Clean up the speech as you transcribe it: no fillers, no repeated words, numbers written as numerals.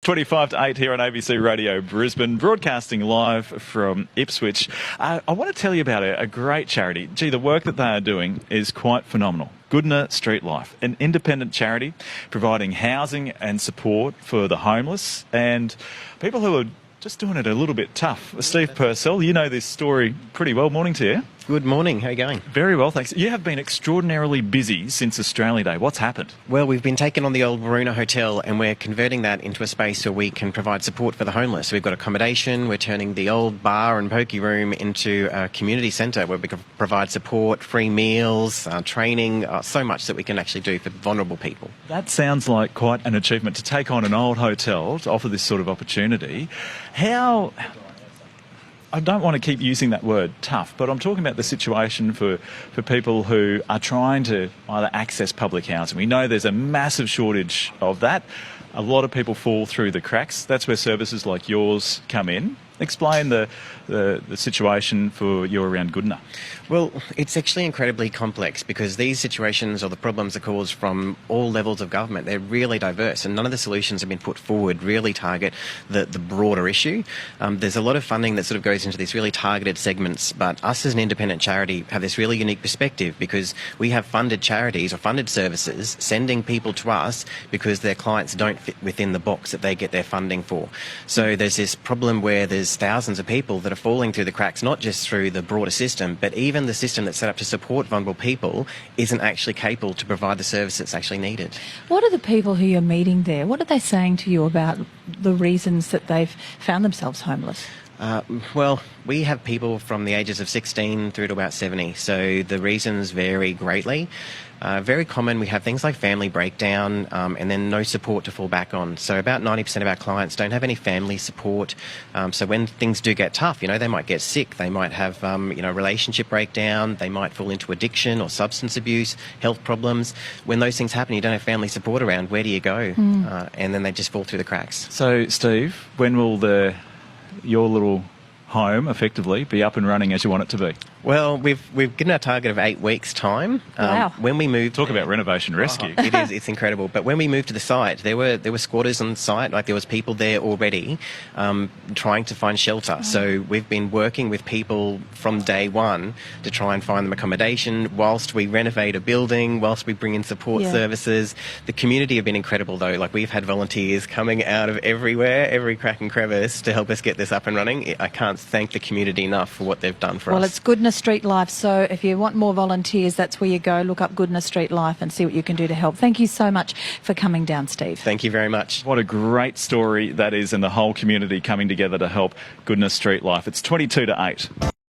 25 to 8 here on ABC Radio Brisbane, broadcasting live from Ipswich. I want to tell you about a great charity. Gee, the work that they are doing is quite phenomenal. Goodna Street Life, an independent charity providing housing and support for the homeless and people who are just doing it a little bit tough. Steve Purcell, you know this story pretty well. Morning to you. Good morning. How are you going? Very well, thanks. You have been extraordinarily busy since Australia Day. What's happened? Well, we've been taking on the old Varuna Hotel and we're converting that into a space where we can provide support for the homeless. So we've got accommodation, we're turning the old bar and pokey room into a community centre where we can provide support, free meals, training, so much that we can actually do for vulnerable people. That sounds like quite an achievement to take on an old hotel to offer this sort of opportunity. How... I don't want to keep using that word tough, but I'm talking about the situation for people who are trying to either access public housing. We know there's a massive shortage of that. A lot of people fall through the cracks. That's where services like yours come in. Explain the situation for you around Goodna. Well, it's actually incredibly complex because these situations or the problems are caused from all levels of government. They're really diverse and none of the solutions have been put forward really target the broader issue. There's a lot of funding that sort of goes into these really targeted segments, but us as an independent charity have this really unique perspective because we have funded charities or funded services sending people to us because their clients don't fit within the box that they get their funding for. So there's this problem where there's thousands of people that are falling through the cracks, not just through the broader system, but even the system that's set up to support vulnerable people isn't actually capable to provide the service that's actually needed. What are the people who you're meeting there? What are they saying to you about the reasons that they've found themselves homeless? Well, we have people from the ages of 16 through to about 70, so the reasons vary greatly. Very common, we have things like family breakdown and then no support to fall back on. So about 90% of our clients don't have any family support. So when things do get tough, they might get sick, they might have, relationship breakdown, they might fall into addiction or substance abuse, health problems. When those things happen, you don't have family support around, where do you go? And then they just fall through the cracks. So, Steve, when will your little home effectively be up and running as you want it to be? Well, we've given our target of 8 weeks' time. Wow. When we moved, talk about renovation rescue. It's incredible. But when we moved to the site, there were squatters on site. Like there was people there already, trying to find shelter. So we've been working with people from day one to try and find them accommodation whilst we renovate a building, whilst we bring in support services. The community have been incredible though. Like we've had volunteers coming out of everywhere, every crack and crevice to help us get this up and running. I can't thank the community enough for what they've done for us. Well, it's Goodna Street Life, so if you want more volunteers, that's where you go. Look up Goodna Street Life and see what you can do to help. Thank you so much for coming down, Steve. Thank you very much. What a great story that is, and the whole community coming together to help Goodna Street Life. It's 22 to 8.